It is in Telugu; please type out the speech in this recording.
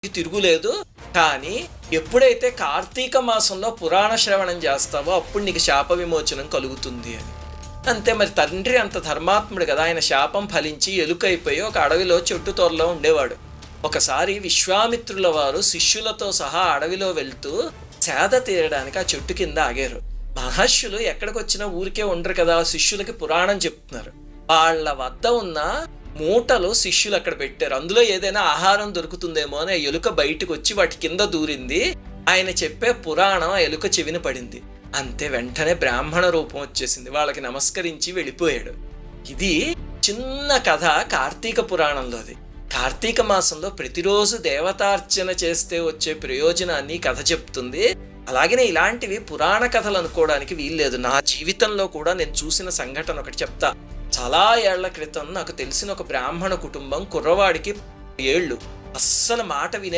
తిరుగులేదు. కానీ ఎప్పుడైతే కార్తీక మాసంలో పురాణ శ్రవణం చేస్తావో అప్పుడు నీకు శాప విమోచనం కలుగుతుంది అని. అంతే, మరి తండ్రి అంత ధర్మాత్ముడు కదా, ఆయన శాపం ఫలించి ఎలుకైపోయి ఒక అడవిలో చెట్టు తోరలో ఉండేవాడు. ఒకసారి విశ్వామిత్రుల వారు శిష్యులతో సహా అడవిలో వెళ్తూ సేద తీరడానికి ఆ చెట్టు కింద ఆగారు. మహర్షులు ఎక్కడికి వచ్చినా ఊరికే ఉండరు కదా, శిష్యులకి పురాణం చెప్తున్నారు. వాళ్ళ వద్ద ఉన్న మూటలు శిష్యులు అక్కడ పెట్టారు. అందులో ఏదైనా ఆహారం దొరుకుతుందేమో అని ఆ ఎలుక బయటకు వచ్చి వాటి కింద దూరింది. ఆయన చెప్పే పురాణం ఆ ఎలుక చెవిన పడింది. అంతే, వెంటనే బ్రాహ్మణ రూపం వచ్చేసింది, వాళ్ళకి నమస్కరించి వెళ్ళిపోయాడు. ఇది చిన్న కథ కార్తీక పురాణంలోది. కార్తీక మాసంలో ప్రతిరోజు దేవతార్చన చేస్తే వచ్చే ప్రయోజనాన్ని కథ చెప్తుంది. అలాగనే ఇలాంటివి పురాణ కథలు అనుకోవడానికి వీల్లేదు. నా జీవితంలో కూడా నేను చూసిన సంఘటన ఒకటి చెప్తా. చాలా ఏళ్ల క్రితం నాకు తెలిసిన ఒక బ్రాహ్మణ కుటుంబం, కుర్రవాడికి 7 అస్సలు మాట వినే